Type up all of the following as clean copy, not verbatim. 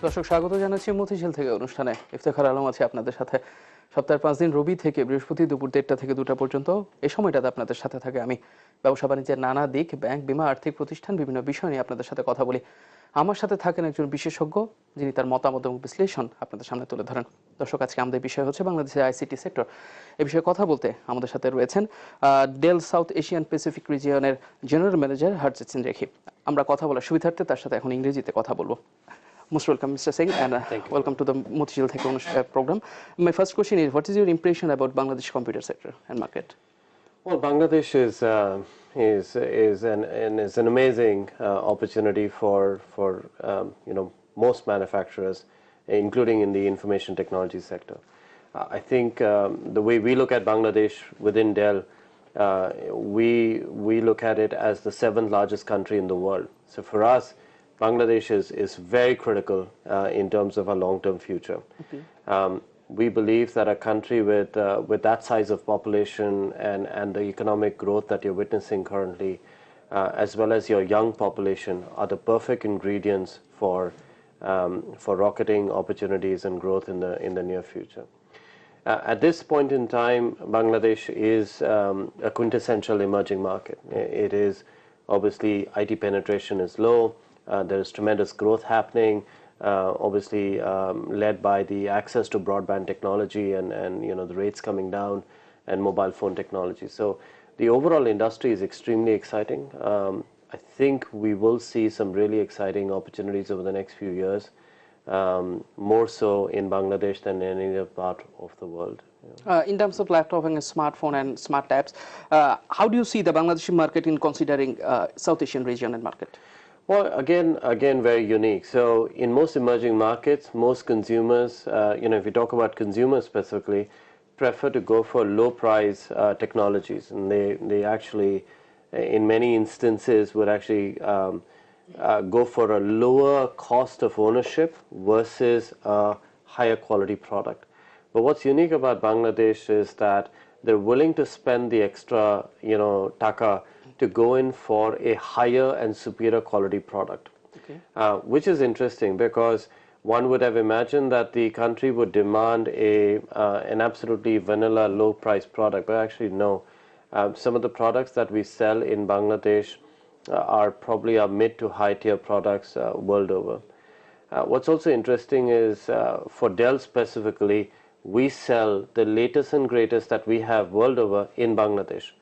দর্শক স্বাগত জানাচ্ছি মতিঝিল থেকে অনুষ্ঠানে ইফতেখার আলম আছে আপনাদের সাথে সপ্তাহের 5 দিন রবি থেকে বৃহস্পতি দুপুর 1টা থেকে 2টা পর্যন্ত এই সময়টাতে আপনাদের সাথে থাকে আমি ব্যবসা বাণিজ্যের নানা দিক ব্যাংক বীমা আর্থিক প্রতিষ্ঠান বিভিন্ন বিষয় নিয়ে আপনাদের সাথে কথা বলি আমার সাথে থাকেন একজন বিশেষজ্ঞ যিনি তার মতামত এবং বিশ্লেষণ আপনাদের সামনে তুলে ধরেন দর্শক আজকে আমাদের বিষয় হচ্ছে বাংলাদেশের আইসিটি সেক্টর এই বিষয়ে কথা বলতে আমাদের সাথে রয়েছেন ডেল সাউথ এশিয়ান প্যাসিফিক রিজিয়নের জেনারেল ম্যানেজার হারজিত সিং রেখি আমরা কথা বলার সুবিধার্থে তার সাথে এখন ইংরেজিতে কথা বলবো Most welcome, Mr. Singh, and welcome to the Motijheel Theke program. My first question is, what is your impression about Bangladesh computer sector and market? Well, Bangladesh is an amazing opportunity for most manufacturers, including in the information technology sector. I think the way we look at Bangladesh within Dell, we look at it as the 7th largest country in the world. So for us, Bangladesh is very critical in terms of our long-term future. Okay. We believe that a country with that size of population and the economic growth that you're witnessing currently, as well as your young population, are the perfect ingredients for rocketing opportunities and growth in the near future. At this point in time, Bangladesh is a quintessential emerging market. It is obviously IT penetration is low. There is tremendous growth happening, obviously led by the access to broadband technology and the rates coming down and mobile phone technology. So the overall industry is extremely exciting. I think we will see some really exciting opportunities over the next few years, more so in Bangladesh than in any other part of the world. In terms of laptop and smartphone and smart tabs, how do you see the Bangladeshi market in considering South Asian region and market? Well, again, very unique. So in most emerging markets, most consumers, if you talk about consumers specifically, prefer to go for low price technologies. And they actually, in many instances, would actually go for a lower cost of ownership versus a higher quality product. But what's unique about Bangladesh is that they're willing to spend the extra, taka to go in for a higher and superior quality product, Okay. Which is interesting because one would have imagined that the country would demand an absolutely vanilla low price product, but actually no. Some of the products that we sell in Bangladesh are probably our mid to high tier products world over. What's also interesting is for Dell specifically, we sell the latest and greatest that we have world over in Bangladesh.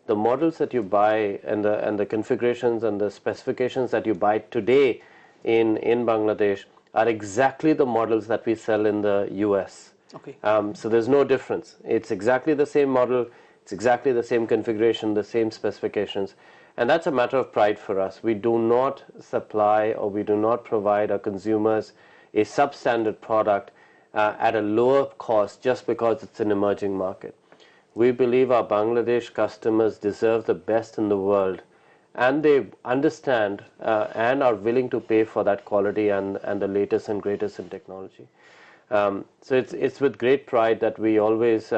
The models that you buy and the configurations and the specifications that you buy today in Bangladesh are exactly the models that we sell in the US. Okay. So there's no difference. It's exactly the same model, it's exactly the same configuration, the same specifications. And that's a matter of pride for us. We do not supply or we do not provide our consumers a substandard product at a lower cost just because it's an emerging market. We believe our Bangladesh customers deserve the best in the world, and they understand and are willing to pay for that quality and the latest and greatest in technology. So it's with great pride that we always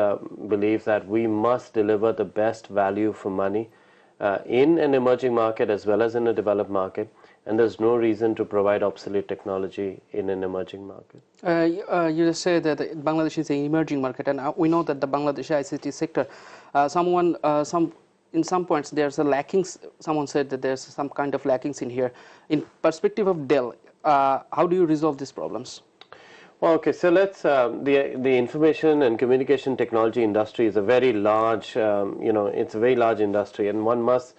believe that we must deliver the best value for money in an emerging market as well as in a developed market. And there's no reason to provide obsolete technology in an emerging market. You just said that Bangladesh is an emerging market, and we know that the Bangladesh ICT sector, in some points there's a lackings. Someone said that there's some kind of lackings in here. In perspective of Dell, how do you resolve these problems? Well, okay, so let's the information and communication technology industry is a very large, it's a very large industry, and one must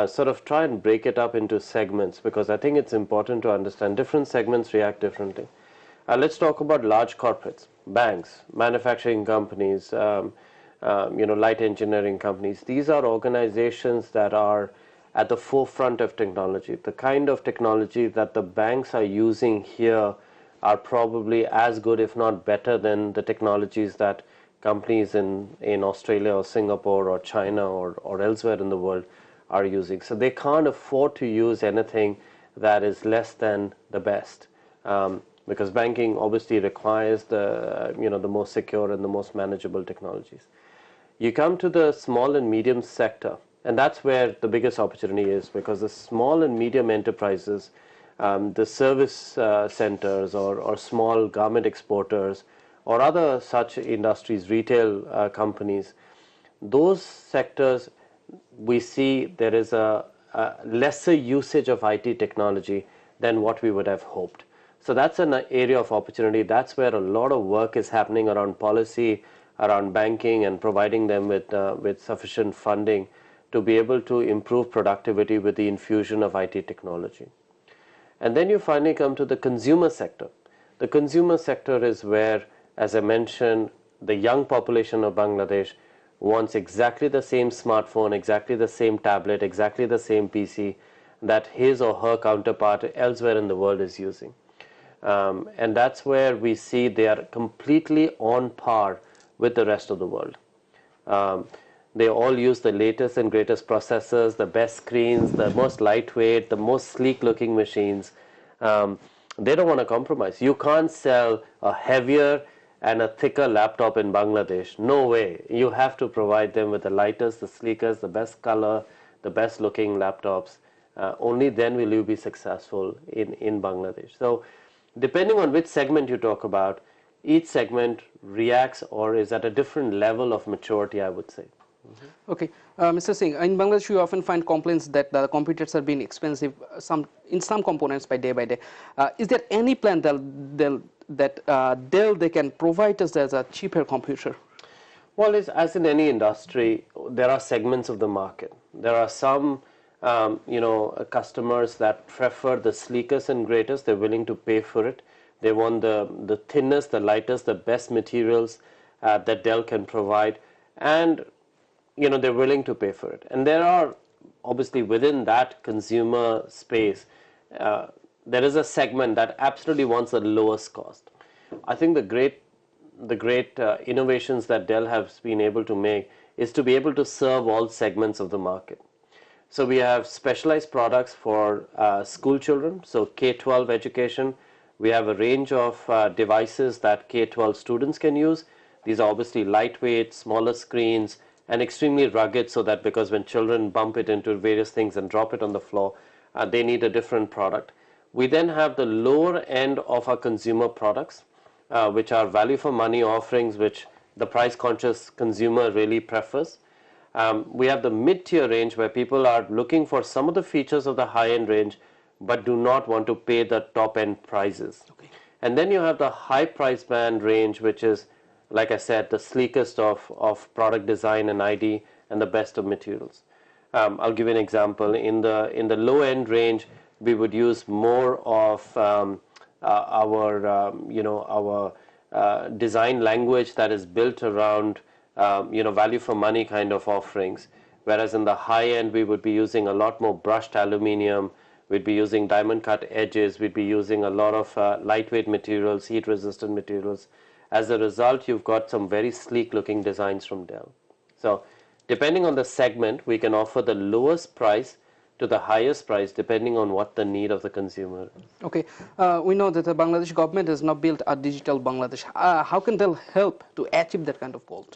sort of try and break it up into segments because I think it's important to understand different segments react differently. Let's talk about large corporates, banks, manufacturing companies, light engineering companies. These are organizations that are at the forefront of technology. The kind of technology that the banks are using here are probably as good, if not better, than the technologies that companies in Australia or Singapore or China or elsewhere in the world are using. So they can't afford to use anything that is less than the best, because banking obviously requires the most secure and the most manageable technologies. You come to the small and medium sector, and that's where the biggest opportunity is, because the small and medium enterprises the service centers or small garment exporters or other such industries, retail companies, those sectors we see there is a lesser usage of IT technology than what we would have hoped. So that's an area of opportunity. That's where a lot of work is happening around policy, around banking, and providing them with sufficient funding to be able to improve productivity with the infusion of IT technology. And then you finally come to the consumer sector. The consumer sector is where, as I mentioned, the young population of Bangladesh wants exactly the same smartphone, exactly the same tablet, exactly the same PC that his or her counterpart elsewhere in the world is using. And that's where we see they are completely on par with the rest of the world. Um, they all use the latest and greatest processors, the best screens, the most lightweight, the most sleek looking machines. Um, they don't want to compromise. You can't sell a heavier and a thicker laptop in Bangladesh. No way. You have to provide them with the lightest, the sleekest, the best color, the best looking laptops. Only then will you be successful in Bangladesh. So depending on which segment you talk about, each segment reacts or is at a different level of maturity, I would say. Okay, Mr. Singh, in Bangladesh we often find complaints that the computers are being expensive in some components by day. Is there any plan that Dell they can provide us as a cheaper computer? Well, as in any industry, there are segments of the market. There are some, customers that prefer the sleekest and greatest. They're willing to pay for it. They want the thinnest, the lightest, the best materials that Dell can provide, and they're willing to pay for it. And there are obviously within that consumer space, there is a segment that absolutely wants the lowest cost. I think the great innovations that Dell has been able to make is to be able to serve all segments of the market. So we have specialized products for school children, so K-12 education. We have a range of devices that K-12 students can use. These are obviously lightweight, smaller screens, and extremely rugged, so that because when children bump it into various things and drop it on the floor, they need a different product. We then have the lower end of our consumer products, which are value for money offerings, which the price conscious consumer really prefers. We have the mid-tier range where people are looking for some of the features of the high-end range but do not want to pay the top-end prices. Okay. And then you have the high price band range, which is, like I said, the sleekest of product design and ID and the best of materials. I'll give you an example. In the low-end range, we would use more of our design language that is built around value for money kind of offerings, whereas in the high end we would be using a lot more brushed aluminum, we'd be using diamond cut edges, we'd be using a lot of lightweight materials, heat resistant materials. As a result, you've got some very sleek looking designs from Dell. So depending on the segment, we can offer the lowest price to the highest price depending on what the need of the consumer is. Okay, we know that the Bangladesh government has now built a digital Bangladesh. How can Dell help to achieve that kind of goal?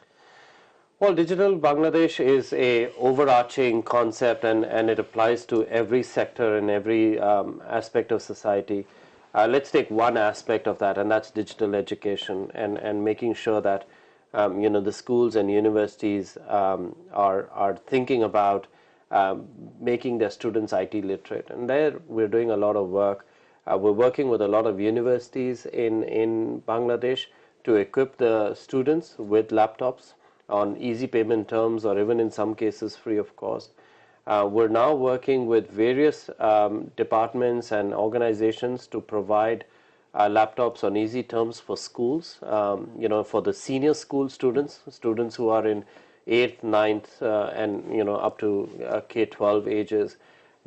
Well, Digital Bangladesh is a overarching concept, and it applies to every sector and every aspect of society. Let's take one aspect of that, and that's digital education and making sure that the schools and universities are thinking about making their students IT literate. And there we're doing a lot of work. We're working with a lot of universities in Bangladesh to equip the students with laptops on easy payment terms, or even in some cases free of cost. We're now working with various departments and organizations to provide laptops on easy terms for schools, for the senior school students who are in 8th, 9th, and up to K-12 ages,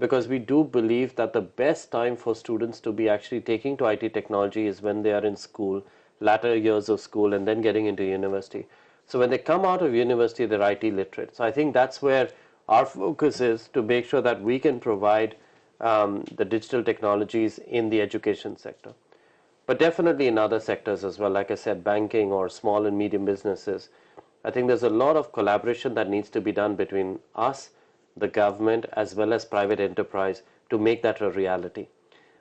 because we do believe that the best time for students to be actually taking to IT technology is when they are in school, latter years of school, and then getting into university. So when they come out of university, they're IT literate. So I think that's where our focus is, to make sure that we can provide the digital technologies in the education sector. But definitely in other sectors as well, like I said, banking or small and medium businesses. I think there's a lot of collaboration that needs to be done between us, the government, as well as private enterprise to make that a reality.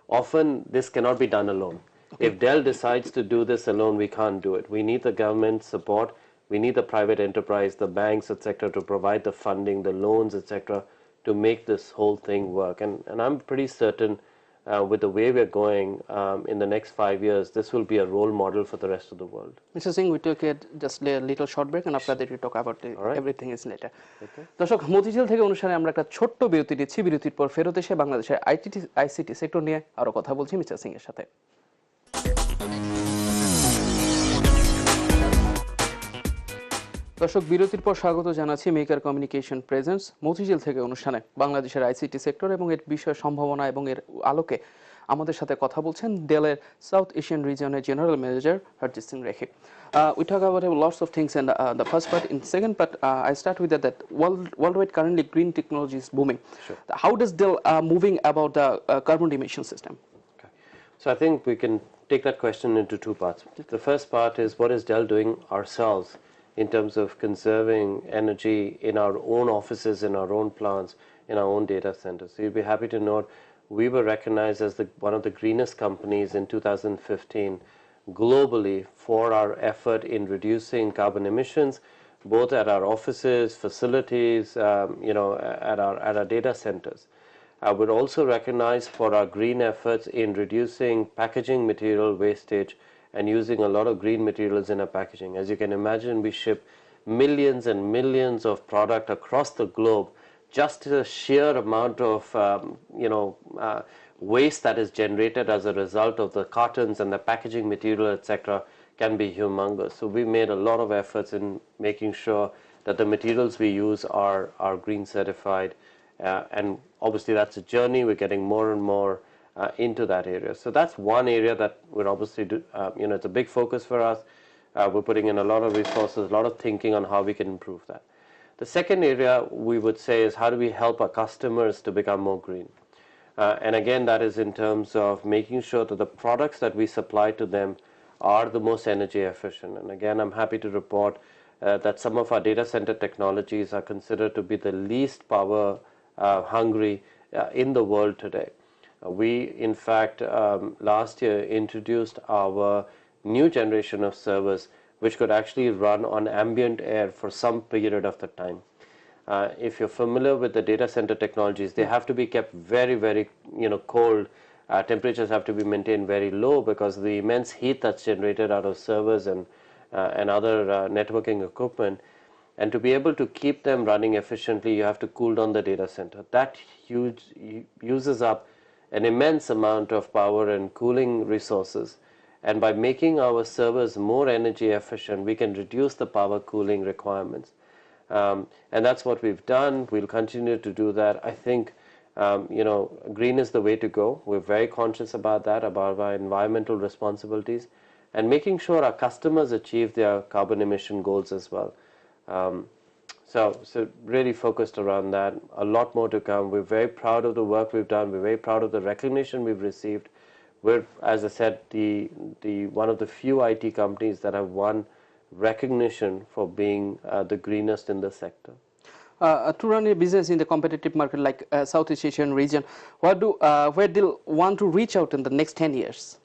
often this cannot be done alone. If Dell decides to do this alone, we can't do it. We need the government support. We need the private enterprise, the banks, etc., to provide the funding, the loans, etc., to make this whole thing work. And I'm pretty certain with the way we're going in the next 5 years, this will be a role model for the rest of the world. Mr. Singh, we took it just a little short break, and after that we talk about right. everything is later. দর্শক, মতিঝিল থেকে অনুষ্ঠানে আমরা একটা ছোট্ট বিরতি নিচ্ছি। বিরতির পর ফেরত এসে বাংলাদেশের আইসিটি সেক্টর নিয়ে আরো কথা বলছি মিস্টার সিং এর সাথে। দর্শক, বিরতির পর স্বাগত জানাচ্ছি মেকার কমিউনিকেশন প্রেজেন্টস মতিঝিল থেকে অনুষ্ঠানে। বাংলাদেশের আইসিটি সেক্টর এবং এর বিষয় সম্ভাবনা এবং এর আলোকে আমাদের সাথে কথা বলছেন ডেলের সাউথ এশিয়ান রিজনের general manager Harjit Singh Rekhi. We talk about lots of things in the first part. In the second part, I start with that worldwide currently green technology is booming. Sure. How does Dell moving about the carbon emission system? Okay. So I think we can take that question into two parts. The first part is what is Dell doing ourselves in terms of conserving energy in our own offices, in our own plants, in our own data centers. So you'll be happy to note we were recognized as one of the greenest companies in 2015 globally for our effort in reducing carbon emissions, both at our offices, facilities, at our data centers. We're also recognized for our green efforts in reducing packaging material wastage and using a lot of green materials in our packaging. As you can imagine, we ship millions and millions of product across the globe. Just the sheer amount of waste that is generated as a result of the cartons and the packaging material, etc., can be humongous. So we made a lot of efforts in making sure that the materials we use are green certified, and obviously that's a journey. We're getting more and more into that area. So that's one area that we're obviously it's a big focus for us. We're putting in a lot of resources, a lot of thinking on how we can improve that. The second area we would say is how do we help our customers to become more green? And again, that is in terms of making sure that the products that we supply to them are the most energy efficient. And again, I'm happy to report that some of our data center technologies are considered to be the least power hungry in the world today. We, in fact, last year introduced our new generation of servers which could actually run on ambient air for some period of the time. If you're familiar with the data center technologies, they have to be kept very, very cold. Temperatures have to be maintained very low because of the immense heat that's generated out of servers and other networking equipment. And to be able to keep them running efficiently, you have to cool down the data center. That uses up an immense amount of power and cooling resources. And by making our servers more energy efficient, we can reduce the power cooling requirements. And that's what we've done. We'll continue to do that. I think, green is the way to go. We're very conscious about that, about our environmental responsibilities, and making sure our customers achieve their carbon emission goals as well. So really focused around that. A lot more to come. We're very proud of the work we've done. We're very proud of the recognition we've received. We're, as I said, the one of the few IT companies that have won recognition for being the greenest in the sector. To run a business in the competitive market like Southeast Asian region, where do you want to reach out in the next 10 years?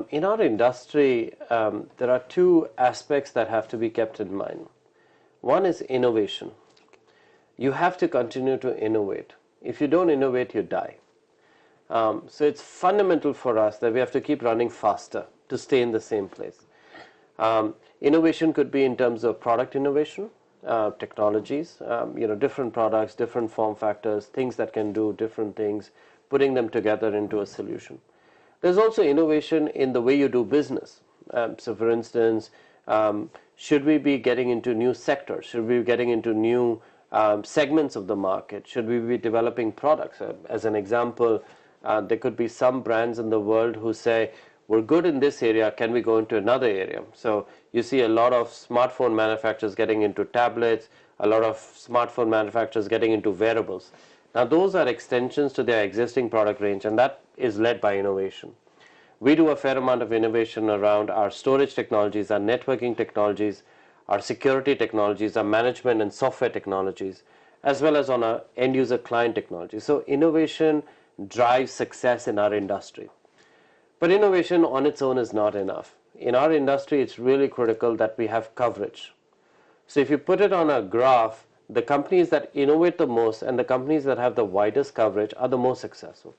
In our industry, there are two aspects that have to be kept in mind. One is innovation. You have to continue to innovate. If you don't innovate, you die. So it's fundamental for us that we have to keep running faster to stay in the same place. Innovation could be in terms of product innovation, technologies, different products, different form factors, things that can do different things, putting them together into a solution. There's also innovation in the way you do business. So for instance, should we be getting into new sectors? Should we be getting into new segments of the market? Should we be developing products? As an example, there could be some brands in the world who say, we're good in this area, can we go into another area? So you see a lot of smartphone manufacturers getting into tablets, a lot of smartphone manufacturers getting into wearables. Now those are extensions to their existing product range, and that is led by innovation. We do a fair amount of innovation around our storage technologies, our networking technologies, our security technologies, our management and software technologies, as well as on our end user client technology. So innovation drive success in our industry. But innovation on its own is not enough. In our industry, it's really critical that we have coverage. So if you put it on a graph, the companies that innovate the most and the companies that have the widest coverage are the most successful.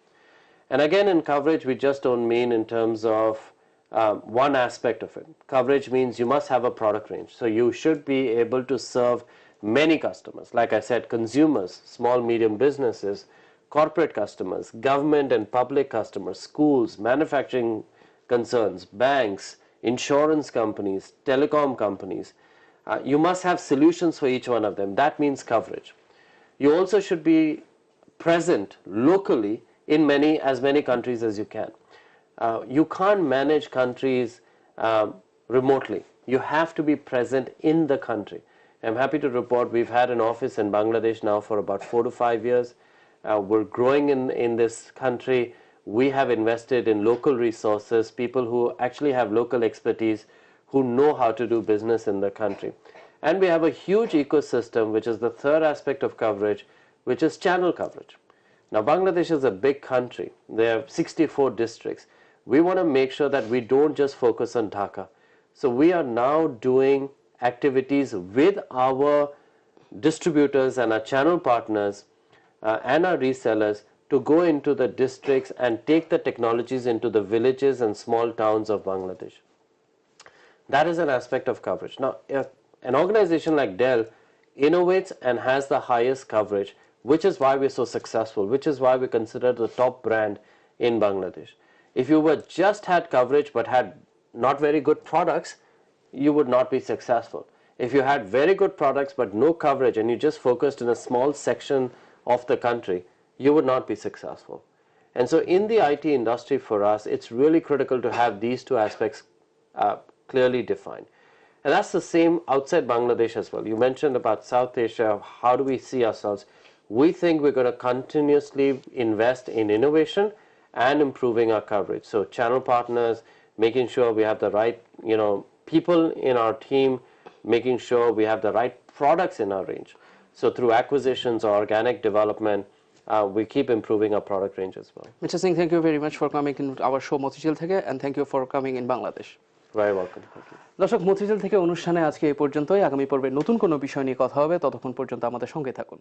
And again, in coverage, we just don't mean in terms of one aspect of it. Coverage means you must have a product range. So you should be able to serve many customers. Like I said, consumers, small, medium businesses, corporate customers, government and public customers, schools, manufacturing concerns, banks, insurance companies, telecom companies. You must have solutions for each one of them. That means coverage. You also should be present locally in as many countries as you can. You can't manage countries remotely. You have to be present in the country. I'm happy to report we've had an office in Bangladesh now for about 4 to 5 years. We're growing in this country. We have invested in local resources, people who actually have local expertise, who know how to do business in the country. And we have a huge ecosystem, which is the third aspect of coverage, which is channel coverage. Now, Bangladesh is a big country. There are 64 districts. We want to make sure that we don't just focus on Dhaka. So we are now doing activities with our distributors and our channel partners and our resellers to go into the districts and take the technologies into the villages and small towns of Bangladesh. That is an aspect of coverage. Now, if an organization like Dell innovates and has the highest coverage, which is why we're so successful, which is why we're considered the top brand in Bangladesh. If you were just had coverage but had not very good products, you would not be successful. If you had very good products but no coverage and you just focused in a small section of the country, you would not be successful. And so in the IT industry for us, it's really critical to have these two aspects clearly defined. And that's the same outside Bangladesh as well. You mentioned about South Asia. How do we see ourselves? We think we're going to continuously invest in innovation and improving our coverage. So channel partners, making sure we have the right people in our team, making sure we have the right products in our range. So through acquisitions or organic development, we keep improving our product range as well. Mr. Singh, thank you very much for coming in our show Motijheel Theke, and thank you for coming in Bangladesh. Very welcome. Thank you. দর্শক, মতিঝিল থেকে অনুষ্ঠানে আজকে এই পর্যন্তই। আগামী পর্বে নতুন কোনো বিষয় নিয়ে কথা হবে। ততক্ষণ পর্যন্ত আমাদের সঙ্গে থাকুন।